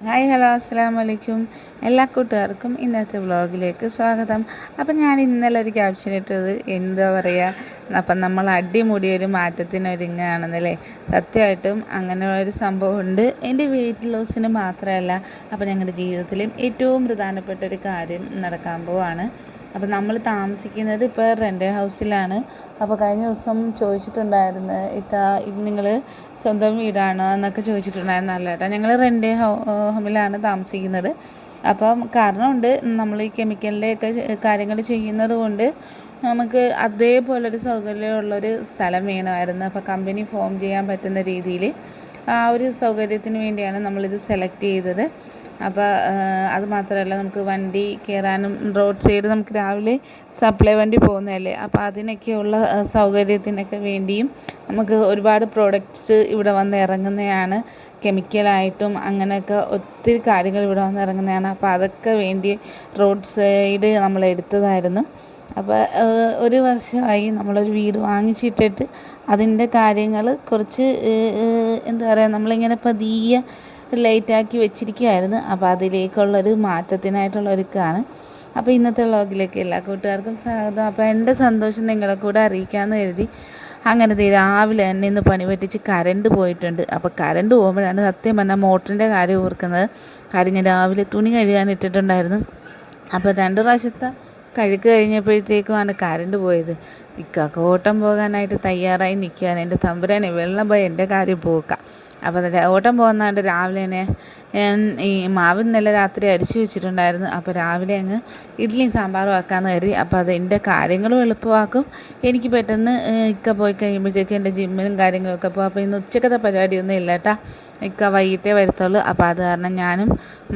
Hi hello അസ്സലാമു അലൈക്കും. എല്ലാ കൂട്ടുകാർക്കും ഇന്നത്തെ വ്ളോഗിലേക്ക് സ്വാഗതം. അപ്പം ഞാൻ ഇന്നലെ ഒരു ക്യാപ്ഷൻ ഇട്ടത് എന്താ പറയുക, അപ്പം നമ്മൾ അടിമുടി ഒരു മാറ്റത്തിനൊരുങ്ങുകയാണെന്നല്ലേ. സത്യമായിട്ടും അങ്ങനെ ഒരു സംഭവമുണ്ട്. എൻ്റെ വെയിറ്റ് ലോസിന് മാത്രമല്ല, അപ്പം ഞങ്ങളുടെ ജീവിതത്തിലും ഏറ്റവും പ്രധാനപ്പെട്ട ഒരു കാര്യം നടക്കാൻ പോവാണ്. അപ്പം നമ്മൾ താമസിക്കുന്നത് ഇപ്പോൾ റെൻ്റ് ഹൗസിലാണ്. അപ്പോൾ കഴിഞ്ഞ ദിവസം ചോദിച്ചിട്ടുണ്ടായിരുന്നു, നിങ്ങൾ സ്വന്തം വീടാണോ എന്നൊക്കെ ചോദിച്ചിട്ടുണ്ടായിരുന്നു. അല്ല കേട്ടോ, ഞങ്ങൾ റെൻ്റ് ഹോമിലാണ് താമസിക്കുന്നത്. അപ്പം കാരണമുണ്ട്, നമ്മൾ ഈ കെമിക്കലിൻ്റെയൊക്കെ കാര്യങ്ങൾ ചെയ്യുന്നത് കൊണ്ട് നമുക്ക് അതേപോലൊരു സൗകര്യമുള്ളൊരു സ്ഥലം വേണമായിരുന്നു. അപ്പോൾ കമ്പനി ഫോം ചെയ്യാൻ പറ്റുന്ന രീതിയിൽ ആ ഒരു സൗകര്യത്തിന് വേണ്ടിയാണ് നമ്മളിത് സെലക്ട് ചെയ്തത്. അപ്പോൾ അത് മാത്രമല്ല, നമുക്ക് വണ്ടി കയറാനും റോഡ് സൈഡ് നമുക്ക് രാവിലെ സപ്ലൈ വണ്ടി പോകുന്നതല്ലേ, അപ്പോൾ അതിനൊക്കെയുള്ള സൗകര്യത്തിനൊക്കെ വേണ്ടിയും നമുക്ക് ഒരുപാട് പ്രോഡക്റ്റ്സ് ഇവിടെ വന്ന് ഇറങ്ങുന്നതാണ്. കെമിക്കലായിട്ടും അങ്ങനെയൊക്കെ ഒത്തിരി കാര്യങ്ങൾ ഇവിടെ വന്ന് ഇറങ്ങുന്നതാണ്. അപ്പോൾ അതൊക്കെ വേണ്ടി റോഡ് സൈഡ് നമ്മൾ എടുത്തതായിരുന്നു. അപ്പോൾ ഒരു വർഷമായി നമ്മളൊരു വീട് വാങ്ങിച്ചിട്ടിട്ട് അതിൻ്റെ കാര്യങ്ങൾ കുറച്ച് എന്താ പറയുക, നമ്മളിങ്ങനെ പതിയെ ലൈറ്റാക്കി വെച്ചിരിക്കുകയായിരുന്നു. അപ്പോൾ അതിലേക്കുള്ളൊരു മാറ്റത്തിനായിട്ടുള്ളൊരുക്കാണ്. അപ്പോൾ ഇന്നത്തെ വ്ളോഗിലേക്ക് എല്ലാ കൂട്ടുകാർക്കും സ്വാഗതം. അപ്പോൾ എൻ്റെ സന്തോഷം നിങ്ങളെ കൂടെ അറിയിക്കാമെന്ന് കരുതി അങ്ങനെ രാവിലെ തന്നെ ഇന്ന് പണി പറ്റിച്ച് കറണ്ട് പോയിട്ടുണ്ട്. അപ്പോൾ കറണ്ട് പോകുമ്പോഴാണ് സത്യം പറഞ്ഞാൽ മോട്ടറിൻ്റെ കാര്യം ഓർക്കുന്നത്. കാര്യം ഞാൻ രാവിലെ തുണി കഴുകാൻ ഇട്ടിട്ടുണ്ടായിരുന്നു. അപ്പോൾ 2 പ്രാവശ്യത്തെ കഴുക്ക് കഴിഞ്ഞപ്പോഴത്തേക്കുമാണ് കറണ്ട് പോയത്. ഓട്ടം പോകാനായിട്ട് തയ്യാറായി നിൽക്കുകയാണ്. എൻ്റെ തമ്പുരാനെ വെള്ളം പോയി എൻ്റെ കാര്യം പോക്കാം. അപ്പോൾ ഓട്ടം പോകുന്നതുകൊണ്ട് രാവിലെ തന്നെ ഞാൻ ഈ മാവ് ഇന്നലെ രാത്രി അരിച്ചു വെച്ചിട്ടുണ്ടായിരുന്നു. അപ്പോൾ രാവിലെ അങ്ങ് ഇഡ്ഡലിയും സാമ്പാറും ആക്കാമെന്ന് കരുതി. അപ്പോൾ അത് എൻ്റെ കാര്യങ്ങളും എളുപ്പമാക്കും. എനിക്ക് പെട്ടെന്ന് പോയി കഴിയുമ്പോഴത്തേക്കും എൻ്റെ ജിമ്മിനും കാര്യങ്ങളൊക്കെ പോകും. അപ്പോൾ ഇന്ന് ഉച്ചക്കത്തെ പരിപാടിയൊന്നും ഇല്ല കേട്ടോ, വൈകിട്ടേ വരത്തുള്ളൂ. അപ്പോൾ അത് കാരണം ഞാനും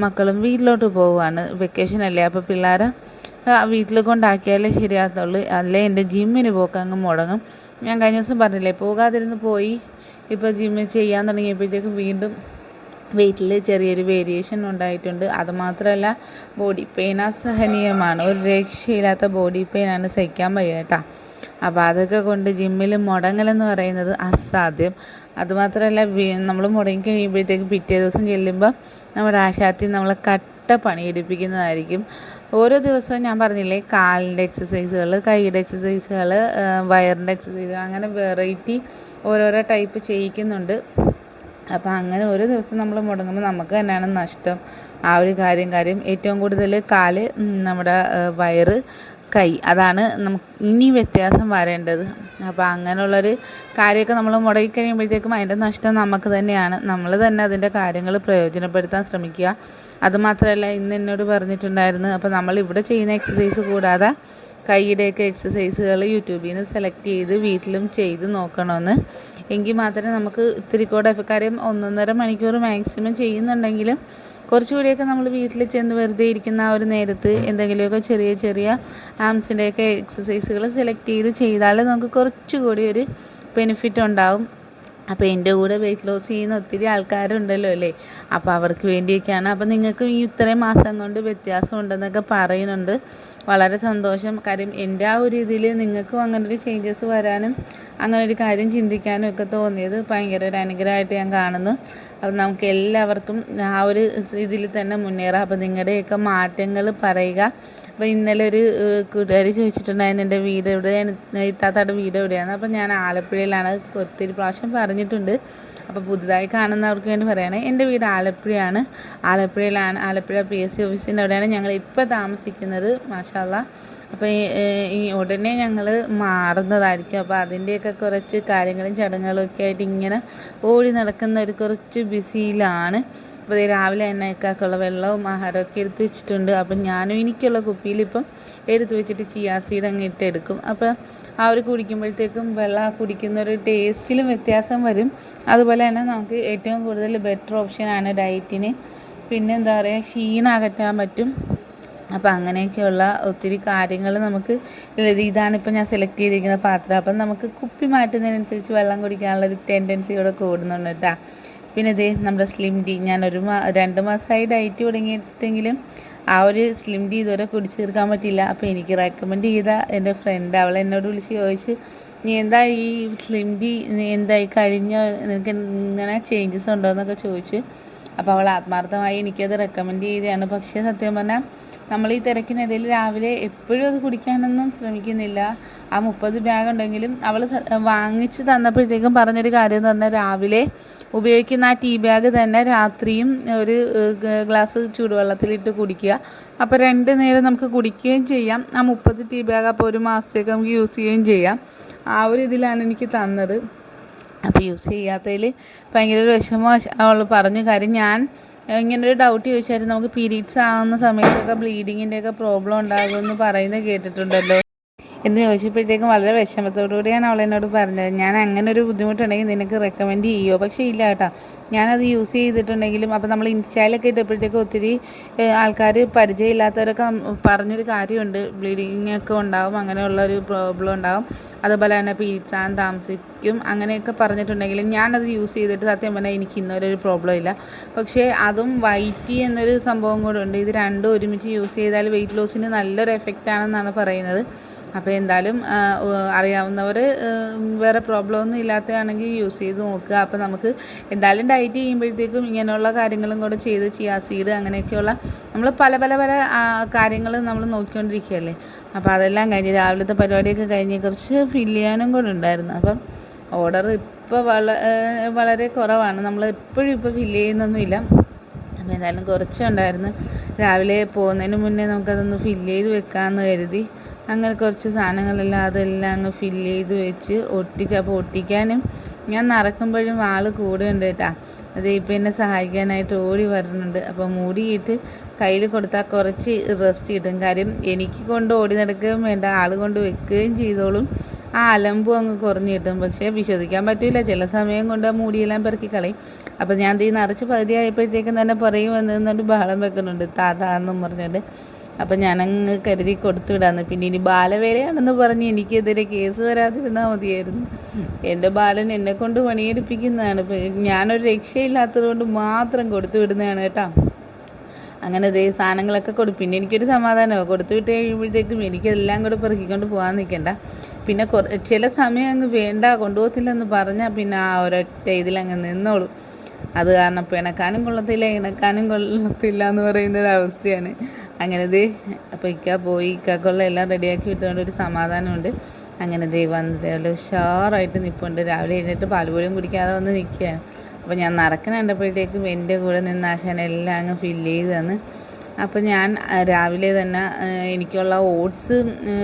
മക്കളും വീട്ടിലോട്ട് പോവുകയാണ്. വെക്കേഷൻ അല്ലേ, അപ്പോൾ പിള്ളേരെ വീട്ടിൽ കൊണ്ടാക്കിയാലേ ശരിയാകത്തുള്ളൂ, അല്ലേ എൻ്റെ ജിമ്മിന് പോക്ക് അങ്ങ് മുടങ്ങും. ഞാൻ കഴിഞ്ഞ ദിവസം പറഞ്ഞില്ലേ, പോകാതിരുന്ന് പോയി ഇപ്പോൾ ജിമ്മിൽ ചെയ്യാൻ തുടങ്ങിയപ്പോഴത്തേക്കും വീണ്ടും വെയിറ്റിൽ ചെറിയൊരു വേരിയേഷൻ ഉണ്ടായിട്ടുണ്ട്. അതുമാത്രമല്ല, ബോഡി പെയിൻ അസഹനീയമാണ്. ഒരു രക്ഷയില്ലാത്ത ബോഡി പെയിനാണ്, സഹിക്കാൻ വയ്യ കേട്ടോ. അപ്പോൾ അതൊക്കെ കൊണ്ട് ജിമ്മിൽ മുടങ്ങലെന്ന് പറയുന്നത് അസാധ്യം. അതുമാത്രമല്ല, നമ്മൾ മുടങ്ങി കഴിയുമ്പോഴത്തേക്കും പിറ്റേ ദിവസം ചെല്ലുമ്പോൾ നമ്മുടെ ആശാത്തി നമ്മളെ കട്ട പണിയെടുപ്പിക്കുന്നതായിരിക്കും. ഓരോ ദിവസവും ഞാൻ പറഞ്ഞില്ലേ, കാലിൻ്റെ എക്സസൈസുകൾ, കൈയുടെ എക്സസൈസുകൾ, വയറിൻ്റെ എക്സസൈസുകൾ, അങ്ങനെ വെറൈറ്റി ഓരോരോ ടൈപ്പ് ചെയ്യിക്കുന്നുണ്ട്. അപ്പോൾ അങ്ങനെ ഓരോ ദിവസം നമ്മൾ മുടങ്ങുമ്പോൾ നമുക്ക് തന്നെയാണ് നഷ്ടം. ആ ഒരു കാര്യം ഏറ്റവും കൂടുതൽ കാല്, നമ്മുടെ വയറ്, കൈ, അതാണ് നമുക്ക് ഇനി വ്യത്യാസം വരേണ്ടത്. അപ്പോൾ അങ്ങനെയുള്ളൊരു കാര്യമൊക്കെ നമ്മൾ മുടങ്ങി കഴിയുമ്പോഴത്തേക്കും അതിൻ്റെ നഷ്ടം നമുക്ക് തന്നെയാണ്. നമ്മൾ തന്നെ അതിൻ്റെ കാര്യങ്ങൾ പ്രയോജനപ്പെടുത്താൻ ശ്രമിക്കുക. അതുമാത്രമല്ല, ഇന്ന് എന്നോട് പറഞ്ഞിട്ടുണ്ടായിരുന്നു, അപ്പോൾ നമ്മൾ ഇവിടെ ചെയ്യുന്ന എക്സസൈസ് കൂടാതെ കൈയുടെയൊക്കെ എക്സസൈസുകൾ യൂട്യൂബിൽ നിന്ന് സെലക്ട് ചെയ്ത് വീട്ടിലും ചെയ്ത് നോക്കണമെന്ന്. എങ്കിൽ മാത്രമേ നമുക്ക് ഇത്തിരി കൂടെ കാര്യം 1.5 മണിക്കൂർ മാക്സിമം ചെയ്യുന്നുണ്ടെങ്കിലും കുറച്ചുകൂടിയൊക്കെ നമ്മൾ വീട്ടിൽ ചെന്ന് വെറുതെ ഇരിക്കുന്ന ആ ഒരു നേരത്ത് എന്തെങ്കിലുമൊക്കെ ചെറിയ ആംസിൻ്റെയൊക്കെ എക്സസൈസുകൾ സെലക്ട് ചെയ്ത് ചെയ്താൽ നമുക്ക് കുറച്ചുകൂടി ഒരു ബെനിഫിറ്റ് ഉണ്ടാവും. അപ്പോൾ എൻ്റെ കൂടെ വെയിറ്റ് ലോസ് ചെയ്യുന്ന ഒത്തിരി ആൾക്കാരുണ്ടല്ലോ അല്ലേ, അപ്പോൾ അവർക്ക് വേണ്ടിയൊക്കെയാണ്. അപ്പോൾ നിങ്ങൾക്കും ഈ ഇത്രയും മാസം കൊണ്ട് വ്യത്യാസം ഉണ്ടെന്നൊക്കെ പറയുന്നുണ്ട്. വളരെ സന്തോഷം. കാര്യം എൻ്റെ ആ ഒരു ഇതിൽ നിങ്ങൾക്കും അങ്ങനൊരു ചേഞ്ചസ് വരാനും അങ്ങനൊരു കാര്യം ചിന്തിക്കാനും ഒക്കെ തോന്നിയത് ഭയങ്കര ഒരു അനുഗ്രഹമായിട്ട് ഞാൻ കാണുന്നു. അപ്പം നമുക്ക് എല്ലാവർക്കും ആ ഒരു ഇതിൽ തന്നെ മുന്നേറാം. അപ്പോൾ നിങ്ങളുടെയൊക്കെ മാറ്റങ്ങൾ പറയുക. അപ്പോൾ ഇന്നലെ ഒരു കൂട്ടുകാരി ചോദിച്ചിട്ടുണ്ടായിരുന്നു, എൻ്റെ വീട് എവിടെയാണ്, ഇത്താത്തയുടെ വീട് എവിടെയാണ്. അപ്പോൾ ഞാൻ ആലപ്പുഴയിലാണ്, ഒത്തിരി പ്രാവശ്യം പറഞ്ഞിട്ടുണ്ട്. അപ്പോൾ പുതുതായി കാണുന്നവർക്ക് വേണ്ടി പറയുകയാണ്, എൻ്റെ വീട് ആലപ്പുഴയാണ്. ആലപ്പുഴയിലാണ്, ആലപ്പുഴ PSC ഓഫീസിൻ്റെ അവിടെയാണ് ഞങ്ങൾ ഇപ്പോൾ താമസിക്കുന്നത്. മാഷാ അല്ലാഹ്. അപ്പോൾ ഈ ഉടനെ ഞങ്ങൾ മാറുന്നതായിരിക്കും. അപ്പോൾ അതിൻ്റെയൊക്കെ കുറച്ച് കാര്യങ്ങളും ചടങ്ങുകളും ഒക്കെ ആയിട്ട് ഇങ്ങനെ ഓടി നടക്കുന്ന ഒരു കുറച്ച് ബിസിയിലാണ്. അപ്പോൾ രാവിലെ തന്നെ ഇക്കാക്കുള്ള വെള്ളവും ആഹാരമൊക്കെ എടുത്ത് വെച്ചിട്ടുണ്ട്. അപ്പം ഞാനും എനിക്കുള്ള കുപ്പിയിൽ ഇപ്പം എടുത്ത് വെച്ചിട്ട് ചിയാ സീഡ് അങ്ങ് ഇട്ടെടുക്കും. അപ്പോൾ ആ ഒരു കുടിക്കുമ്പോഴത്തേക്കും വെള്ളം കുടിക്കുന്ന ഒരു ടേസ്റ്റിലും വ്യത്യാസം വരും. അതുപോലെ തന്നെ നമുക്ക് ഏറ്റവും കൂടുതൽ ബെറ്റർ ഓപ്ഷനാണ് ഡയറ്റിന്. പിന്നെ എന്താ പറയുക, ക്ഷീണം അകറ്റാൻ പറ്റും. അപ്പോൾ അങ്ങനെയൊക്കെയുള്ള ഒത്തിരി കാര്യങ്ങൾ നമുക്ക് ഇതാണിപ്പോൾ ഞാൻ സെലക്ട് ചെയ്തിരിക്കുന്ന പാത്രം. അപ്പം നമുക്ക് കുപ്പി മാറ്റുന്നതിനനുസരിച്ച് വെള്ളം കുടിക്കാനുള്ളൊരു ടെൻഡൻസി ഇവിടെ കൂടുന്നുണ്ട് കേട്ടോ. പിന്നെ ഇതേ നമ്മുടെ സ്ലിം ടീ, ഞാൻ 2 മാസമായി ഡയറ്റ് തുടങ്ങിയിട്ടെങ്കിലും ആ ഒരു സ്ലിം ടീ ഇതുവരെ കുടിച്ച് തീർക്കാൻ പറ്റില്ല. അപ്പോൾ എനിക്ക് റെക്കമെൻഡ് ചെയ്ത എൻ്റെ ഫ്രണ്ട്, അവൾ എന്നോട് വിളിച്ച് ചോദിച്ച്, നീ എന്താ ഈ സ്ലിം ടീ എന്തായി കഴിഞ്ഞോ, നിനക്ക് ഇങ്ങനെ ചേഞ്ചസ് ഉണ്ടോ എന്നൊക്കെ ചോദിച്ച്. അപ്പോൾ അവൾ ആത്മാർത്ഥമായി എനിക്കത് റെക്കമെൻഡ് ചെയ്തതാണ്. പക്ഷേ സത്യം പറഞ്ഞാൽ നമ്മൾ ഈ തിരക്കിനിടയിൽ രാവിലെ എപ്പോഴും അത് കുടിക്കാനൊന്നും ശ്രമിക്കുന്നില്ല. ആ 30 ബാഗ് ഉണ്ടെങ്കിലും അവൾ വാങ്ങിച്ച് തന്നപ്പോഴത്തേക്കും പറഞ്ഞൊരു കാര്യം എന്ന് പറഞ്ഞാൽ രാവിലെ ഉപയോഗിക്കുന്ന ആ ടീ ബാഗ് തന്നെ രാത്രിയും ഒരു ഗ്ലാസ് ചൂടുവെള്ളത്തിലിട്ട് കുടിക്കുക. അപ്പോൾ 2 നേരം നമുക്ക് കുടിക്കുകയും ചെയ്യാം. ആ 30 ടീ ബാഗ് അപ്പോൾ ഒരു മാസത്തേക്ക് നമുക്ക് യൂസ് ചെയ്യുകയും ചെയ്യാം. ആ ഒരു ഇതിലാണ് എനിക്ക് തന്നത്. അപ്പോൾ യൂസ് ചെയ്യാത്തതിൽ ഭയങ്കര ഒരു വിഷമം അവൾ പറഞ്ഞു. കാര്യം ഞാൻ ഇങ്ങനൊരു ഡൗട്ട് ചോദിച്ചായിരുന്നു, നമുക്ക് പീരീഡ്സ് ആകുന്ന സമയത്തൊക്കെ ബ്ലീഡിങ്ങിൻ്റെയൊക്കെ പ്രോബ്ലം ഉണ്ടാകുമെന്ന് പറയുന്നത് കേട്ടിട്ടുണ്ടല്ലോ എന്ന് ചോദിച്ചപ്പോഴത്തേക്കും വളരെ വിഷമത്തോടുകൂടിയാണ് അവൾ എന്നോട് പറഞ്ഞത്. ഞാൻ അങ്ങനെ ഒരു ബുദ്ധിമുട്ടുണ്ടെങ്കിൽ നിനക്ക് റെക്കമെൻഡ് ചെയ്യുമോ? പക്ഷേ ഇല്ല കേട്ടോ, ഞാനത് യൂസ് ചെയ്തിട്ടുണ്ടെങ്കിലും അപ്പോൾ നമ്മൾ ഇൻസ്റ്റയിലൊക്കെ ഇട്ടപ്പോഴത്തേക്കും ഒത്തിരി ആൾക്കാർ പരിചയമില്ലാത്തവരൊക്കെ പറഞ്ഞൊരു കാര്യമുണ്ട്, ബ്ലീഡിങ് ഒക്കെ ഉണ്ടാവും, അങ്ങനെയുള്ളൊരു പ്രോബ്ലം ഉണ്ടാവും, അതുപോലെ തന്നെ പീരീഡ്സ് ആകാൻ താമസിക്കും, അങ്ങനെയൊക്കെ പറഞ്ഞിട്ടുണ്ടെങ്കിലും ഞാനത് യൂസ് ചെയ്തിട്ട് സത്യം പറഞ്ഞാൽ എനിക്ക് ഇന്നൊരു പ്രോബ്ലം ഇല്ല. പക്ഷേ അതും വൈറ്റി എന്നൊരു സംഭവം കൂടെ ഉണ്ട്. ഇത് രണ്ടും ഒരുമിച്ച് യൂസ് ചെയ്താൽ വെയിറ്റ് ലോസിന് നല്ലൊരു എഫക്റ്റ് ആണെന്നാണ് പറയുന്നത്. അപ്പോൾ എന്തായാലും അറിയാവുന്നവർ വേറെ പ്രോബ്ലം ഒന്നും ഇല്ലാത്തതാണെങ്കിൽ യൂസ് ചെയ്ത് നോക്കുക. അപ്പോൾ നമുക്ക് എന്തായാലും ഡയറ്റ് ചെയ്യുമ്പോഴത്തേക്കും ഇങ്ങനെയുള്ള കാര്യങ്ങളും കൂടെ ചെയ്ത് ചിയാ സീഡ് അങ്ങനെയൊക്കെയുള്ള നമ്മൾ പല കാര്യങ്ങൾ നമ്മൾ നോക്കിക്കൊണ്ടിരിക്കുകയല്ലേ. അപ്പോൾ അതെല്ലാം കഴിഞ്ഞ് രാവിലത്തെ പരിപാടിയൊക്കെ കഴിഞ്ഞ് കുറച്ച് ഫില്ല് ചെയ്യാനും കൂടെ ഉണ്ടായിരുന്നു. അപ്പം ഓർഡർ ഇപ്പോൾ വളരെ കുറവാണ്, നമ്മൾ എപ്പോഴും ഇപ്പോൾ ഫില്ല് ചെയ്യുന്നൊന്നുമില്ല. അപ്പോൾ എന്തായാലും കുറച്ചുണ്ടായിരുന്നു. രാവിലെ പോകുന്നതിന് മുന്നേ നമുക്കതൊന്ന് ഫില്ല് ചെയ്ത് വെക്കാമെന്ന് കരുതി അങ്ങനെ കുറച്ച് സാധനങ്ങളെല്ലാം അതെല്ലാം അങ്ങ് ഫില്ല് ചെയ്ത് വെച്ച് ഒട്ടിച്ച്. അപ്പോൾ ഒട്ടിക്കാനും ഞാൻ നടക്കുമ്പോഴും ആൾ കൂടെ ഉണ്ട് കേട്ടോ. അത് ഇപ്പം എന്നെ സഹായിക്കാനായിട്ട് ഓടി വരുന്നുണ്ട്. അപ്പോൾ മൂടിയിട്ട് കയ്യിൽ കൊടുത്താൽ കുറച്ച് റെസ്റ്റ് കിട്ടും. കാര്യം എനിക്ക് കൊണ്ട് ഓടി നടക്കുകയും വേണ്ട, ആൾ കൊണ്ട് വെക്കുകയും ചെയ്തോളും. ആ അലമ്പും അങ്ങ് കുറഞ്ഞ് കിട്ടും. പക്ഷേ വിശ്വസിക്കാൻ പറ്റില്ല, ചില സമയം കൊണ്ട് ആ മൂടിയെല്ലാം പെറുക്കി കളയും. അപ്പോൾ ഞാൻ തീ നിറച്ച് പകുതിയായപ്പോഴത്തേക്കും തന്നെ പുറകെ വന്നിരുന്നുകൊണ്ട് ബഹളം വെക്കുന്നുണ്ട് താതാന്നും പറഞ്ഞുകൊണ്ട്. അപ്പം ഞാനങ്ങ് കരുതി കൊടുത്തു വിടാന്ന്. പിന്നെ ഇനി ബാലവേലയാണെന്ന് പറഞ്ഞ് എനിക്കെതിരെ കേസ് വരാതിരുന്നാൽ മതിയായിരുന്നു. എൻ്റെ ബാലൻ എന്നെക്കൊണ്ട് പണിയെടുപ്പിക്കുന്നതാണ്. ഞാനൊരു രക്ഷയില്ലാത്തത് കൊണ്ട് മാത്രം കൊടുത്തു വിടുന്നതാണ് കേട്ടോ. അങ്ങനെ ഇതേ സാധനങ്ങളൊക്കെ പിന്നെ എനിക്കൊരു സമാധാനമാണ്. കൊടുത്തു വിട്ട് കഴിയുമ്പോഴത്തേക്കും എനിക്കെല്ലാം കൂടെ പെറുക്കിക്കൊണ്ട് പോകാൻ നിൽക്കണ്ട. പിന്നെ ചില സമയം അങ്ങ് വേണ്ട കൊണ്ടുപോകത്തില്ലെന്ന് പറഞ്ഞാൽ പിന്നെ ആ ഒരൊറ്റ ഇതിലങ്ങ് നിന്നോളും. അത് കാരണം പിണക്കാനും കൊള്ളത്തില്ല ഇണക്കാനും കൊള്ളത്തില്ല എന്ന് പറയുന്നൊരവസ്ഥയാണ്. അങ്ങനെ ദേ അപ്പോൾ പോയി ഇക്കാക്കുള്ള എല്ലാം റെഡിയാക്കി വിട്ടുകൊണ്ട് ഒരു സമാധാനമുണ്ട്. അങ്ങനെ ദേ വന്നത് അല്ല ഉഷാറായിട്ട് നിൽപ്പുണ്ട്. രാവിലെ എഴുന്നേറ്റ് പാൽപോലും കുടിക്കാതെ വന്ന് നിൽക്കുകയാണ്. അപ്പോൾ ഞാൻ നടക്കണ കണ്ടപ്പോഴത്തേക്കും എൻ്റെ കൂടെ നിന്ന് ആശാൻ എല്ലാം അങ്ങ് ഫില്ല് ചെയ്ത് തന്ന്. അപ്പോൾ ഞാൻ രാവിലെ തന്നെ എനിക്കുള്ള ഓട്സ്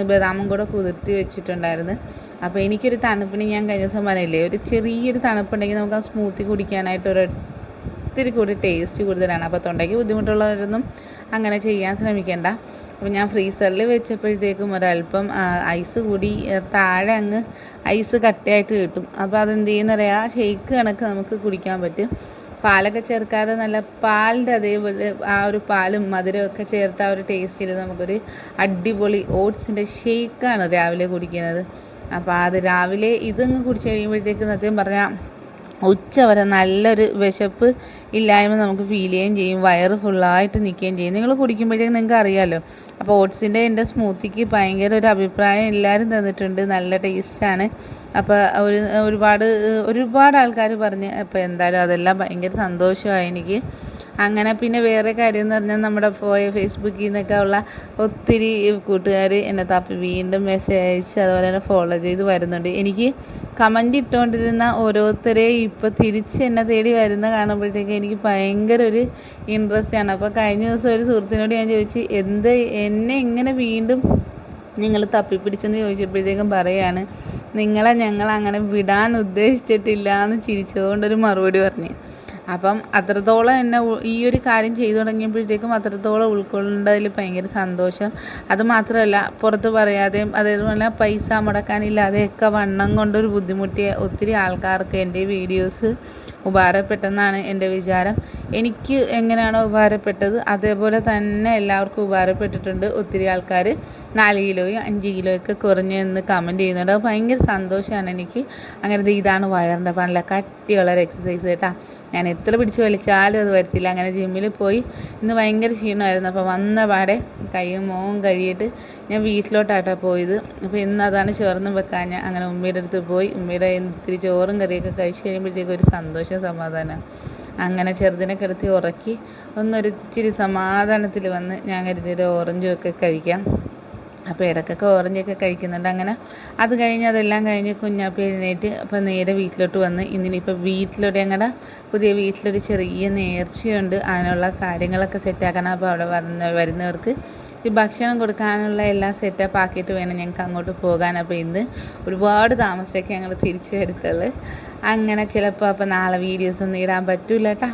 ബദാമും കൂടെ കുതിർത്തി വെച്ചിട്ടുണ്ടായിരുന്നു. അപ്പോൾ എനിക്കൊരു തണുപ്പിന് ഞാൻ കഴിഞ്ഞ ദിവസം പറഞ്ഞില്ലേ, ഒരു ചെറിയൊരു തണുപ്പുണ്ടെങ്കിൽ നമുക്ക് ആ സ്മൂത്തി കുടിക്കാനായിട്ട് ഒത്തിരി കൂടി ടേസ്റ്റ് കൂടുതലാണ്. അപ്പോൾ തൊണ്ടയ്ക്ക് ബുദ്ധിമുട്ടുള്ളവരൊന്നും അങ്ങനെ ചെയ്യാൻ ശ്രമിക്കേണ്ട. അപ്പോൾ ഞാൻ ഫ്രീസറിൽ വെച്ചപ്പോഴത്തേക്കും ഒരല്പം ഐസ് കൂടി താഴെ അങ്ങ് ഐസ് കട്ടയായിട്ട് കിട്ടും. അപ്പോൾ അതെന്ത് ചെയ്യുന്നറിയാം, ഷെയ്ക്ക് കണക്ക് നമുക്ക് കുടിക്കാൻ പറ്റും. പാലൊക്കെ ചേർക്കാതെ നല്ല പാലിൻ്റെ അതേപോലെ ആ ഒരു പാലും മധുരമൊക്കെ ചേർത്ത് ആ ഒരു ടേസ്റ്റിൽ നമുക്കൊരു അടിപൊളി ഓട്സിൻ്റെ ഷെയ്ക്കാണ് രാവിലെ കുടിക്കുന്നത്. അപ്പോൾ അത് രാവിലെ ഇതങ്ങ് കുടിച്ച് കഴിയുമ്പോഴത്തേക്ക് സത്യം പറഞ്ഞാൽ ഉച്ച വരെ നല്ലൊരു വിശപ്പ് ഇല്ലായ്മ നമുക്ക് ഫീൽ ചെയ്യുകയും ചെയ്യും, വയറ് ഫുള്ളായിട്ട് നിൽക്കുകയും ചെയ്യും. നിങ്ങൾ കുടിക്കുമ്പോഴത്തേക്കും നിങ്ങൾക്ക് അറിയാമല്ലോ. അപ്പോൾ ഓട്സിൻ്റെ എൻ്റെ സ്മൂത്തിക്ക് ഭയങ്കര ഒരു അഭിപ്രായം എല്ലാവരും തന്നിട്ടുണ്ട്, നല്ല ടേസ്റ്റാണ്. അപ്പോൾ ഒരുപാട് ആൾക്കാർ പറഞ്ഞ് അപ്പോൾ എന്തായാലും അതെല്ലാം ഭയങ്കര സന്തോഷമായി എനിക്ക്. അങ്ങനെ പിന്നെ വേറെ കാര്യം എന്ന് പറഞ്ഞാൽ നമ്മുടെ ഫേസ്ബുക്കിൽ നിന്നൊക്കെ ഉള്ള ഒത്തിരി കൂട്ടുകാർ എന്നെ തപ്പി വീണ്ടും മെസ്സേജ് അയച്ച് അതുപോലെ തന്നെ ഫോളോ ചെയ്ത് വരുന്നുണ്ട്. എനിക്ക് കമൻ്റ് ഇട്ടുകൊണ്ടിരുന്ന ഓരോരുത്തരെ ഇപ്പോൾ തിരിച്ച് എന്നെ തേടി വരുന്ന കാണുമ്പോഴത്തേക്കും എനിക്ക് ഭയങ്കര ഒരു ഇൻട്രസ്റ്റ് ആണ്. അപ്പോൾ കഴിഞ്ഞ ദിവസം ഒരു സുഹൃത്തിനോട് ഞാൻ ചോദിച്ചു, എന്നെ ഇങ്ങനെ വീണ്ടും നിങ്ങൾ തപ്പിപ്പിടിച്ചെന്ന് ചോദിച്ചപ്പോഴത്തേക്കും പറയാണ്, നിങ്ങളെ ഞങ്ങൾ അങ്ങനെ വിടാൻ ഉദ്ദേശിച്ചിട്ടില്ല എന്ന് ചിരിച്ചുകൊണ്ടൊരു മറുപടി പറഞ്ഞു. അപ്പം അത്രത്തോളം എന്നെ ഈ ഒരു കാര്യം ചെയ്തു തുടങ്ങിയപ്പോഴത്തേക്കും അത്രത്തോളം ഉൾക്കൊള്ളേണ്ടതിൽ ഭയങ്കര സന്തോഷം. അതുമാത്രമല്ല പുറത്ത് പറയാതെയും അതേപോലെ പൈസ മുടക്കാനില്ലാതെയൊക്കെ വണ്ണം കൊണ്ടൊരു ബുദ്ധിമുട്ടിയ ഒത്തിരി ആൾക്കാർക്ക് എൻ്റെ വീഡിയോസ് ഉപകാരപ്പെട്ടെന്നാണ് എൻ്റെ വിചാരം. എനിക്ക് എങ്ങനെയാണോ ഉപകാരപ്പെട്ടത് അതേപോലെ തന്നെ എല്ലാവർക്കും ഉപകാരപ്പെട്ടിട്ടുണ്ട്. ഒത്തിരി ആൾക്കാർ 4 കിലോയും 5 കിലോയൊക്കെ കുറഞ്ഞു എന്ന് കമൻറ്റ് ചെയ്യുന്നുണ്ട്. അത് ഭയങ്കര സന്തോഷമാണ് എനിക്ക്. അങ്ങനെ ഇതാണ് വയറിൻ്റെ നല്ല കട്ടിയുള്ളൊരു എക്സസൈസ് കേട്ടോ. ഞാൻ എത്ര പിടിച്ച് വലിച്ചാലും അത് വരത്തില്ല. അങ്ങനെ ജിമ്മിൽ പോയി ഇന്ന് ഭയങ്കര ക്ഷീണമായിരുന്നു. അപ്പോൾ വന്ന പാടെ കൈയും മുഖവും കഴുകിയിട്ട് ഞാൻ വീട്ടിലോട്ടാട്ടോ പോയത്. അപ്പോൾ ഇന്ന് അതാണ് ചോറൊന്നും വെക്കാൻ ഞാൻ അങ്ങനെ ഉമ്മയുടെ അടുത്ത് പോയി ഉമ്മയുടെ ഇത്തിരി ചോറും കറിയൊക്കെ കഴിച്ച് കഴിയുമ്പോഴത്തേക്കും ഒരു സന്തോഷം സമാധാനമാണ്. അങ്ങനെ ചെറുതിനെ കിടത്തി ഉറക്കി ഒന്നൊരിച്ചിരി സമാധാനത്തിൽ വന്ന് ഞാൻ കരുതിയൊരു ഓറഞ്ചും ഒക്കെ കഴിക്കാം. അപ്പോൾ ഇടയ്ക്കൊക്കെ ഓറഞ്ചൊക്കെ കഴിക്കുന്നുണ്ട്. അങ്ങനെ അത് കഴിഞ്ഞ് അതെല്ലാം കഴിഞ്ഞ് കുഞ്ഞാപ്പി എഴുന്നേറ്റ് അപ്പോൾ നേരെ വീട്ടിലോട്ട് വന്ന് ഇന്നിനിപ്പോൾ വീട്ടിലൊരു ഞങ്ങളുടെ പുതിയ വീട്ടിലൊരു ചെറിയ നേർച്ചയുണ്ട്. അതിനുള്ള കാര്യങ്ങളൊക്കെ സെറ്റാക്കണം. അപ്പോൾ അവിടെ വരുന്നവർക്ക് ഈ ഭക്ഷണം കൊടുക്കാനുള്ള എല്ലാം സെറ്റപ്പ് ആക്കിയിട്ട് വേണം ഞങ്ങൾക്ക് അങ്ങോട്ട് പോകാൻ. അപ്പോൾ ഇന്ന് ഒരുപാട് താമസിച്ചൊക്കെ ഞങ്ങൾ തിരിച്ചു വരത്തുള്ളൂ. അങ്ങനെ ചിലപ്പോൾ അപ്പോൾ നാളെ വീഡിയോസൊന്നും ഇടാൻ പറ്റൂല കേട്ടോ.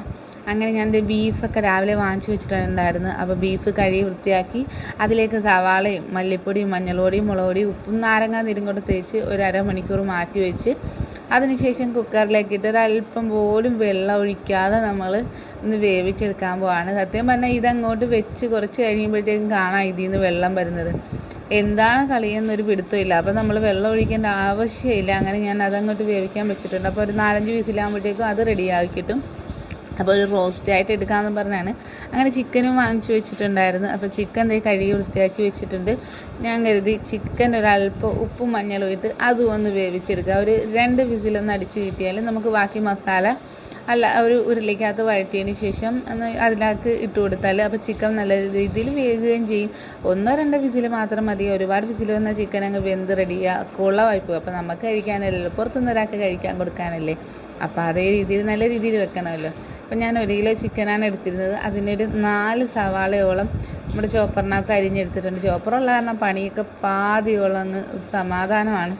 അങ്ങനെ ഞാൻ ബീഫൊക്കെ രാവിലെ വാങ്ങിച്ചു വെച്ചിട്ടുണ്ടായിരുന്നു. അപ്പോൾ ബീഫ് കഴുകി വൃത്തിയാക്കി അതിലേക്ക് സവാളയും മല്ലിപ്പൊടിയും മഞ്ഞൾപ്പൊടിയും മുളക് പൊടിയും ഉപ്പും നാരങ്ങ നീരും കൊണ്ട് തേച്ച് ഒരു അരമണിക്കൂർ മാറ്റി വെച്ച് അതിനുശേഷം കുക്കറിലേക്കിട്ട് ഒരല്പം പോലും വെള്ളം ഒഴിക്കാതെ നമ്മൾ ഒന്ന് വേവിച്ചെടുക്കാൻ പോവാണ്. സത്യം പറഞ്ഞാൽ ഇതങ്ങോട്ട് വെച്ച് കുറച്ച് കഴിയുമ്പോഴത്തേക്കും കാണാം ഇതിൽ നിന്ന് വെള്ളം വരുന്നത്. എന്താണ് കളിയെന്നൊരു പിടുത്തമില്ല. അപ്പോൾ നമ്മൾ വെള്ളം ഒഴിക്കേണ്ട ആവശ്യമില്ല. അങ്ങനെ ഞാൻ അതങ്ങോട്ട് വേവിക്കാൻ വെച്ചിട്ടുണ്ട്. അപ്പോൾ ഒരു 4-5 വിസിലാകുമ്പോഴത്തേക്കും അത് റെഡിയാക്കി കിട്ടും. അപ്പോൾ ഒരു റോസ്റ്റ് ആയിട്ട് എടുക്കാമെന്ന് പറഞ്ഞാണ്. അങ്ങനെ ചിക്കനും വാങ്ങിച്ചു വെച്ചിട്ടുണ്ടായിരുന്നു. അപ്പോൾ ചിക്കൻ കഴുകി വൃത്തിയാക്കി വെച്ചിട്ടുണ്ട്. ഞാൻ കരുതി ചിക്കൻ ഒരല്പം ഉപ്പും മഞ്ഞളും ഇട്ട് അതും ഒന്ന് വേവിച്ചെടുക്കുക. ഒരു 2 വിസിലൊന്ന് അടിച്ച് കിട്ടിയാൽ നമുക്ക് ബാക്കി മസാല ഒരു ഉരുളിക്കകത്ത് വഴറ്റിയതിന് ശേഷം ഒന്ന് അതിലേക്ക് ഇട്ട് കൊടുത്താൽ അപ്പോൾ ചിക്കൻ നല്ല രീതിയിൽ വേകുകയും ചെയ്യും. 1-2 വിസിൽ മാത്രം മതി. ഒരുപാട് വിസിൽ വന്നാൽ ചിക്കൻ അങ്ങ് വെന്ത് റെഡിയാകുക കുളമായി പോകും. അപ്പോൾ നമുക്ക് കഴിക്കാനല്ലല്ലോ, പുറത്തുനിന്ന് ഒരാൾക്ക് കഴിക്കാൻ കൊടുക്കാനല്ലേ. അപ്പോൾ അതേ രീതിയിൽ നല്ല രീതിയിൽ വെക്കണമല്ലോ. അപ്പോൾ ഞാൻ 1 കിലോ ചിക്കനാണ് എടുത്തിരുന്നത്. അതിനൊരു 4 സവാളയോളം നമ്മുടെ ചോപ്പറിനകത്ത് അരിഞ്ഞെടുത്തിട്ടുണ്ട്. ചോപ്പറുള്ള കാരണം പണിയൊക്കെ പാതിയോളം അങ്ങ് സമാധാനമാണ്.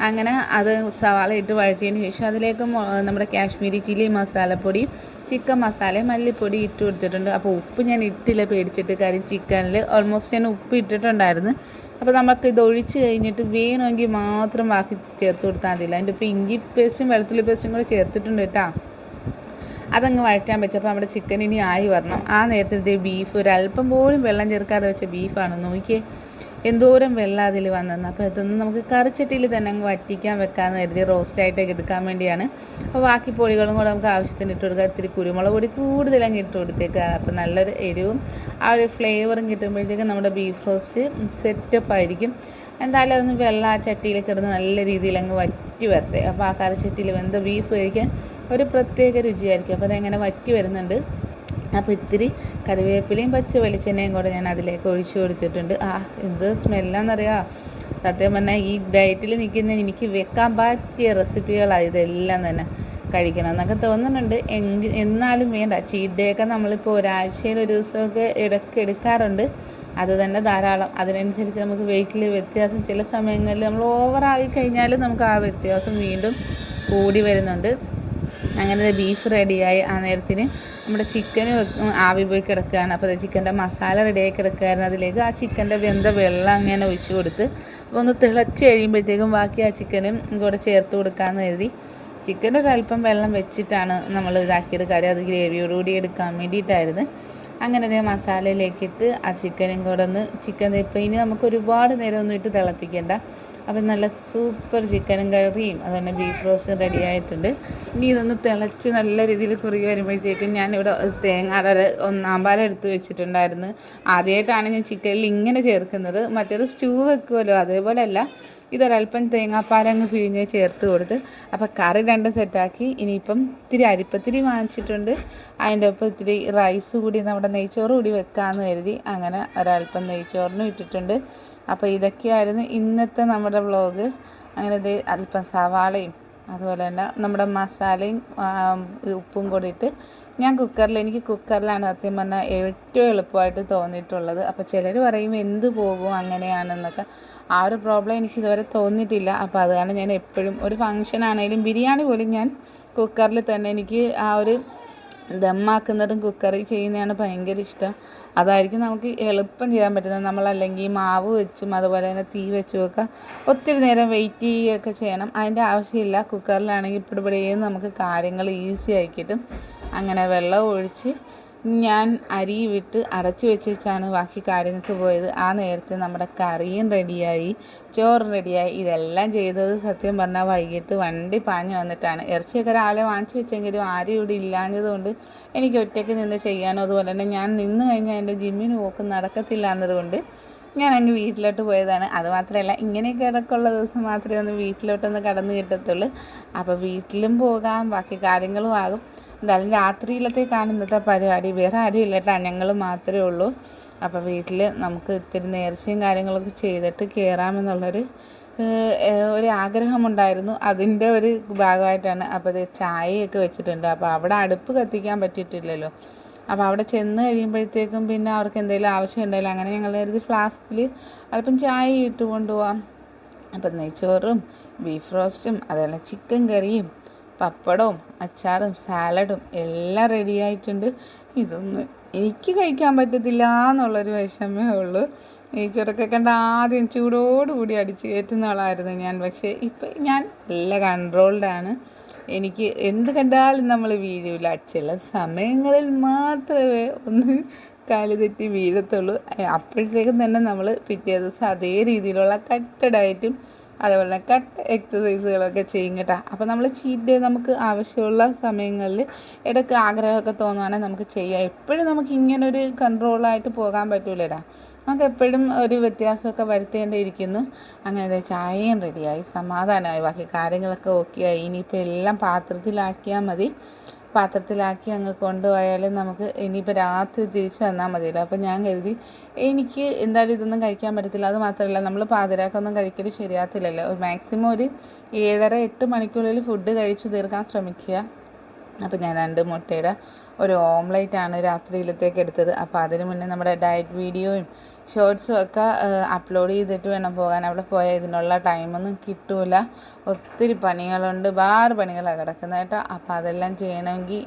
അങ്ങനെ അത് സവാള ഇട്ട് വഴറ്റിയതിന് ശേഷം അതിലേക്ക് നമ്മുടെ കാശ്മീരി ചില്ലി മസാലപ്പൊടി, ചിക്കൻ മസാലയും മല്ലിപ്പൊടി ഇട്ട് കൊടുത്തിട്ടുണ്ട്. അപ്പോൾ ഉപ്പ് ഞാൻ ഇട്ടില്ല പേടിച്ചിട്ട്. കാര്യം ചിക്കനിൽ ഓൾമോസ്റ്റ് ഞാൻ ഉപ്പ് ഇട്ടിട്ടുണ്ടായിരുന്നു. അപ്പോൾ നമുക്ക് ഇത് ഒഴിച്ച് കഴിഞ്ഞിട്ട് വേണമെങ്കിൽ മാത്രം ബാക്കി ചേർത്ത് കൊടുത്താൽ മതിയില്ല. അതിൻ്റെ ഇപ്പോൾ ഇഞ്ചി പേസ്റ്റും വെളുത്തുള്ളി പേസ്റ്റും കൂടെ ചേർത്തിട്ടുണ്ട് കേട്ടോ. അതങ്ങ് വഴറ്റാൻ വെച്ചപ്പോൾ നമ്മുടെ ചിക്കൻ ഇനി ആയി വരണം. ആ നേരത്തെ ബീഫ് ഒരല്പം പോലും വെള്ളം ചേർക്കാതെ വെച്ച ബീഫാണ്. നോക്കിയേ എന്തോരം വെള്ളം അതിൽ വന്നെന്ന്. അപ്പോൾ ഇതൊന്നും നമുക്ക് കറിച്ചട്ടിയിൽ തന്നെ അങ്ങ് വറ്റിക്കാൻ വെക്കാമെന്ന് കരുതി റോസ്റ്റായിട്ടൊക്കെ എടുക്കാൻ വേണ്ടിയാണ്. അപ്പോൾ ബാക്കി പൊടികളും കൂടെ നമുക്ക് ആവശ്യത്തിന് ഇട്ട് കൊടുക്കുക. ഇത്തിരി കുരുമുളക് പൊടി കൂടുതലങ്ങ് ഇട്ട് കൊടുത്തേക്കുക. അപ്പോൾ നല്ലൊരു എരിവും ആ ഒരു ഫ്ലേവറും കിട്ടുമ്പോഴത്തേക്കും നമ്മുടെ ബീഫ് റോസ്റ്റ് സെറ്റപ്പായിരിക്കും. എന്തായാലും അതൊന്ന് വെള്ളം ആ ചട്ടിയിൽ കിടന്ന് നല്ല രീതിയിൽ അങ്ങ് വറ്റി വരട്ടെ. അപ്പോൾ ആ കറിച്ചട്ടിയിൽ വെന്ത ബീഫ് കഴിക്കാൻ ഒരു പ്രത്യേക രുചിയായിരിക്കും. അപ്പോൾ അതെങ്ങനെ വറ്റി വരുന്നുണ്ട്. അപ്പോൾ ഇത്തിരി കറിവേപ്പിലയും പച്ച വെളിച്ചെണ്ണയും കൂടെ ഞാൻ അതിലേക്ക് ഒഴിച്ചു കൊടുത്തിട്ടുണ്ട്. എന്ത് സ്മെല്ലാന്നറിയാം. സത്യം പറഞ്ഞാൽ ഈ ഡയറ്റിൽ നിൽക്കുന്ന എനിക്ക് വെക്കാൻ പറ്റിയ റെസിപ്പികളാണ് ഇതെല്ലാം തന്നെ. കഴിക്കണം എന്നൊക്കെ തോന്നുന്നുണ്ട്. എന്നാലും വേണ്ട. ചീറ്റ് ഡേ ഒക്കെ നമ്മളിപ്പോൾ ഒരാഴ്ചയിൽ ഒരു ദിവസമൊക്കെ ഇടയ്ക്ക് എടുക്കാറുണ്ട്. അത് തന്നെ ധാരാളം. അതിനനുസരിച്ച് നമുക്ക് വെയിറ്റിൽ വ്യത്യാസം ചില സമയങ്ങളിൽ നമ്മൾ ഓവറായി കഴിഞ്ഞാൽ നമുക്ക് ആ വ്യത്യാസം വീണ്ടും കൂടി വരുന്നുണ്ട്. അങ്ങനെ ബീഫ് റെഡിയായി. ആ നേരത്തിന് നമ്മുടെ ചിക്കന് ആവി പോയി കിടക്കുകയാണ്. അപ്പോൾ ചിക്കൻ്റെ മസാല റെഡിയായി കിടക്കുകയായിരുന്നു. അതിലേക്ക് ആ ചിക്കൻ്റെ വെന്ത വെള്ളം അങ്ങനെ ഒഴിച്ച് കൊടുത്ത് അപ്പോൾ ഒന്ന് തിളച്ച് കഴിയുമ്പോഴത്തേക്കും ബാക്കി ആ ചിക്കനും കൂടെ ചേർത്ത് കൊടുക്കാമെന്ന് കരുതി ചിക്കൻ ഒരല്പം വെള്ളം വെച്ചിട്ടാണ് നമ്മൾ ഇതാക്കിയത്. കാര്യം അത് ഗ്രേവിയോടുകൂടി എടുക്കാൻ വേണ്ടിയിട്ടായിരുന്നു. അങ്ങനെ മസാലയിലേക്കിട്ട് ആ ചിക്കനും കൂടെ ഒന്ന് ഇപ്പോൾ ഇനി നമുക്ക് ഒരുപാട് നേരം ഒന്നും ഇട്ട് തിളപ്പിക്കേണ്ട. അപ്പം നല്ല സൂപ്പർ ചിക്കനും കറിയും അതുതന്നെ ബീഫ് റോസ്റ്റും റെഡി ആയിട്ടുണ്ട്. ഇനി ഇതൊന്ന് തിളച്ച് നല്ല രീതിയിൽ കുറുകി വരുമ്പോഴത്തേക്കും ഞാനിവിടെ തേങ്ങയുടെ 1 പാൽ എടുത്ത് വെച്ചിട്ടുണ്ടായിരുന്നു. ആദ്യമായിട്ടാണ് ഞാൻ ചിക്കനിൽ ഇങ്ങനെ ചേർക്കുന്നത്. മറ്റേത് സ്റ്റൂ വെക്കുമല്ലോ, അതേപോലെയല്ല. ഇതൊരല്പം തേങ്ങാപ്പാലങ്ങ് പിഴിഞ്ഞ് ചേർത്ത് കൊടുത്ത് അപ്പോൾ കറി 2 സെറ്റാക്കി. ഇനിയിപ്പം ഇത്തിരി അരിപ്പത്തിരി വാങ്ങിച്ചിട്ടുണ്ട്. അതിൻ്റെ ഒപ്പം ഇത്തിരി റൈസ് കൂടി നമ്മുടെ നെയ്ച്ചോറ് കൂടി വെക്കാമെന്ന് കരുതി അങ്ങനെ ഒരല്പം നെയ്ച്ചോറിനും ഇട്ടിട്ടുണ്ട്. അപ്പോൾ ഇതൊക്കെയായിരുന്നു ഇന്നത്തെ നമ്മുടെ വ്ളോഗ്. അങ്ങനെ അല്പം സവാളയും അതുപോലെ തന്നെ നമ്മുടെ മസാലയും ഉപ്പും കൂടി ഇട്ട് ഞാൻ എനിക്ക് കുക്കറിലാണ് സത്യം പറഞ്ഞാൽ ഏറ്റവും എളുപ്പമായിട്ട് തോന്നിയിട്ടുള്ളത്. അപ്പോൾ ചിലർ പറയും എന്ത് പോകും അങ്ങനെയാണെന്നൊക്കെ. ആ ഒരു പ്രോബ്ലം എനിക്ക് ഇതുവരെ തോന്നിയിട്ടില്ല. അപ്പോൾ അത് കാരണം ഞാൻ എപ്പോഴും ഒരു ഫംഗ്ഷൻ ആണെങ്കിലും ബിരിയാണി പോലും ഞാൻ കുക്കറിൽ തന്നെ, എനിക്ക് ആ ഒരു ദമ്മാക്കുന്നതും കുക്കറിൽ ചെയ്യുന്നതാണ് ഭയങ്കര ഇഷ്ടം. അതായിരിക്കും നമുക്ക് എളുപ്പം ചെയ്യാൻ പറ്റുന്നത്. നമ്മളല്ലെങ്കിൽ മാവ് വെച്ചും അതുപോലെ തന്നെ തീ വെച്ചുമൊക്കെ ഒത്തിരി നേരം വെയിറ്റ് ചെയ്യുകയൊക്കെ ചെയ്യണം. അതിൻ്റെ ആവശ്യമില്ല. കുക്കറിലാണെങ്കിൽ ഇപ്പോഴേയും നമുക്ക് കാര്യങ്ങൾ ഈസി ആയി കിട്ടും. അങ്ങനെ വെള്ളം ഒഴിച്ച് ഞാൻ അരി വിട്ട് അടച്ചു വെച്ചാണ് ബാക്കി കാര്യങ്ങൾക്ക് പോയത്. ആ നേരത്തെ നമ്മുടെ കറിയും റെഡിയായി, ചോറ് റെഡിയായി. ഇതെല്ലാം ചെയ്തത് സത്യം പറഞ്ഞാൽ വൈകിട്ട് വണ്ടി പാഞ്ഞു വന്നിട്ടാണ്. ഇറച്ചിയൊക്കെ രാവിലെ വാങ്ങിച്ചു വെച്ചെങ്കിലും ആരും ഇവിടെ ഇല്ലാഞ്ഞതുകൊണ്ട് എനിക്ക് ഒറ്റയ്ക്ക് നിന്ന് ചെയ്യാനോ അതുപോലെ തന്നെ ഞാൻ നിന്ന് കഴിഞ്ഞാൽ എൻ്റെ ജിമ്മിന് പോക്ക് നടക്കത്തില്ല എന്നതുകൊണ്ട് ഞാൻ അങ്ങ് വീട്ടിലോട്ട് പോയതാണ്. അതുമാത്രമല്ല, ഇങ്ങനെയൊക്കെ ഇടയ്ക്കുള്ള ദിവസം മാത്രമേ ഒന്ന് വീട്ടിലോട്ടൊന്ന് കടന്നു കിട്ടത്തുള്ളൂ. അപ്പോൾ വീട്ടിലും പോകാം, ബാക്കി കാര്യങ്ങളും ആകും. എന്തായാലും രാത്രിയിലത്തേക്കാണ് ഇന്നത്തെ പരിപാടി. വേറെ ആരും ഇല്ല കേട്ടോ, ഞങ്ങൾ മാത്രമേ ഉള്ളൂ. അപ്പോൾ വീട്ടിൽ നമുക്ക് ഇത്തിരി നേർച്ചയും കാര്യങ്ങളൊക്കെ ചെയ്തിട്ട് കയറാമെന്നുള്ളൊരു ഒരു ആഗ്രഹമുണ്ടായിരുന്നു. അതിൻ്റെ ഒരു ഭാഗമായിട്ടാണ്. അപ്പോൾ ഇത് ചായയൊക്കെ വെച്ചിട്ടുണ്ട്. അപ്പോൾ അവിടെ അടുപ്പ് കത്തിക്കാൻ പറ്റിയിട്ടില്ലല്ലോ. അപ്പോൾ അവിടെ ചെന്ന് കഴിയുമ്പോഴത്തേക്കും പിന്നെ അവർക്ക് എന്തെങ്കിലും ആവശ്യം ഉണ്ടെങ്കിലും അങ്ങനെ ഞങ്ങൾ കരുതി ഫ്ലാസ്കിൽ അല്പം ചായ ഇട്ട് കൊണ്ടുപോകാം. അപ്പം നെയ്ച്ചോറും ബീഫ് റോസ്റ്റും അതുപോലെ ചിക്കൻ കറിയും പപ്പടവും അച്ചാറും സാലഡും എല്ലാം റെഡി ആയിട്ടുണ്ട്. ഇതൊന്നും എനിക്ക് കഴിക്കാൻ പറ്റത്തില്ല എന്നുള്ളൊരു വിഷമേ ഉള്ളൂ. നെയ്ച്ചോറൊക്കെ കണ്ട ആദ്യം ചൂടോടുകൂടി അടിച്ച് കയറ്റുന്ന ആളായിരുന്നു ഞാൻ. പക്ഷേ ഇപ്പം ഞാൻ നല്ല കൺട്രോൾഡാണ്. എനിക്ക് എന്ത് കണ്ടാലും നമ്മൾ വീഴില്ല. ചില സമയങ്ങളിൽ മാത്രമേ ഒന്ന് കാല് തെറ്റി വീഴത്തുള്ളൂ. അപ്പോഴത്തേക്കും തന്നെ നമ്മൾ പിറ്റേ ദിവസം അതേ രീതിയിലുള്ള കട്ട് ഡയറ്റും അതുപോലെ തന്നെ കട്ട് എക്സസൈസുകളൊക്കെ ചെയ്യും കേട്ടോ. അപ്പോൾ നമ്മൾ ചീറ്റ് ഡേ നമുക്ക് ആവശ്യമുള്ള സമയങ്ങളിൽ ഇടയ്ക്ക് ആഗ്രഹമൊക്കെ തോന്നുവാണെങ്കിൽ നമുക്ക് ചെയ്യാം. എപ്പോഴും നമുക്ക് ഇങ്ങനൊരു കൺട്രോളായിട്ട് പോകാൻ പറ്റൂലടാ. നമുക്ക് എപ്പോഴും ഒരു വ്യത്യാസമൊക്കെ വരുത്തേണ്ടിയിരിക്കുന്നു. അങ്ങനെ ചായയും റെഡിയായി, സമാധാനമായി, ബാക്കി കാര്യങ്ങളൊക്കെ ഓക്കെ ആയി. ഇനിയിപ്പോൾ എല്ലാം പാത്രത്തിലാക്കിയാൽ മതി. പാത്രത്തിലാക്കി അങ്ങ് കൊണ്ടുപോയാൽ നമുക്ക് ഇനിയിപ്പോൾ രാത്രി തിരിച്ച് വന്നാൽ മതിയല്ലോ. അപ്പോൾ ഞാൻ കരുതി എനിക്ക് എന്തായാലും ഇതൊന്നും കഴിക്കാൻ പറ്റത്തില്ല. അത് മാത്രമല്ല, നമ്മൾ പാതിരാക്കൊന്നും കഴിക്കൽ ശരിയാകത്തില്ലല്ലോ. മാക്സിമം ഒരു 7:30-8 മണിക്കുള്ളിൽ ഫുഡ് കഴിച്ച് തീർക്കാൻ ശ്രമിക്കുക. അപ്പോൾ ഞാൻ 2 മുട്ടയുടെ ഒരു ഓംലേറ്റാണ് രാത്രിയിലത്തേക്ക് എടുത്തത്. അപ്പോൾ അതിന് മുന്നേ നമ്മുടെ ഡയറ്റ് വീഡിയോയും ഷോർട്സും ഒക്കെ അപ്ലോഡ് ചെയ്തിട്ട് വേണം പോകാൻ. അവിടെ പോയാൽ ഇതിനുള്ള ടൈമൊന്നും കിട്ടൂല. ഒത്തിരി പണികളുണ്ട്, വേറെ പണികളാണ് കിടക്കുന്നത് കേട്ടോ. അപ്പോൾ അതെല്ലാം ചെയ്യണമെങ്കിൽ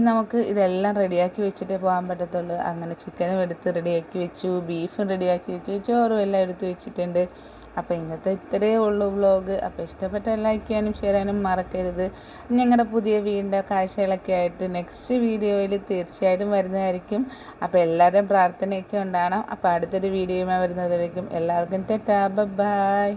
നമുക്ക് ഇതെല്ലാം റെഡിയാക്കി വെച്ചിട്ടേ പോകാൻ പറ്റത്തുള്ളൂ. അങ്ങനെ ചിക്കനും എടുത്ത് റെഡിയാക്കി വെച്ചു, ബീഫും റെഡിയാക്കി വെച്ചു, ചോറും എല്ലാം എടുത്ത് വെച്ചിട്ടുണ്ട്. അപ്പോൾ ഇന്നത്തെ ഇത്രയേ ഉള്ളൂ വ്ളോഗ്. അപ്പോൾ ഇഷ്ടപ്പെട്ട ലൈക്ക് ചെയ്യാനും ഷെയർ ചെയ്യാനും മറക്കരുത്. ഞങ്ങളുടെ പുതിയ വീടിൻ്റെ കാഴ്ചകളൊക്കെ ആയിട്ട് നെക്സ്റ്റ് വീഡിയോയിൽ തീർച്ചയായിട്ടും വരുന്നതായിരിക്കും. അപ്പോൾ എല്ലാവരും പ്രാർത്ഥനയൊക്കെ ഉണ്ടാകണം. അപ്പോൾ അടുത്തൊരു വീഡിയോയുമായി വരുന്നതായിരിക്കും. എല്ലാവർക്കും ടാറ്റാ, ബൈ.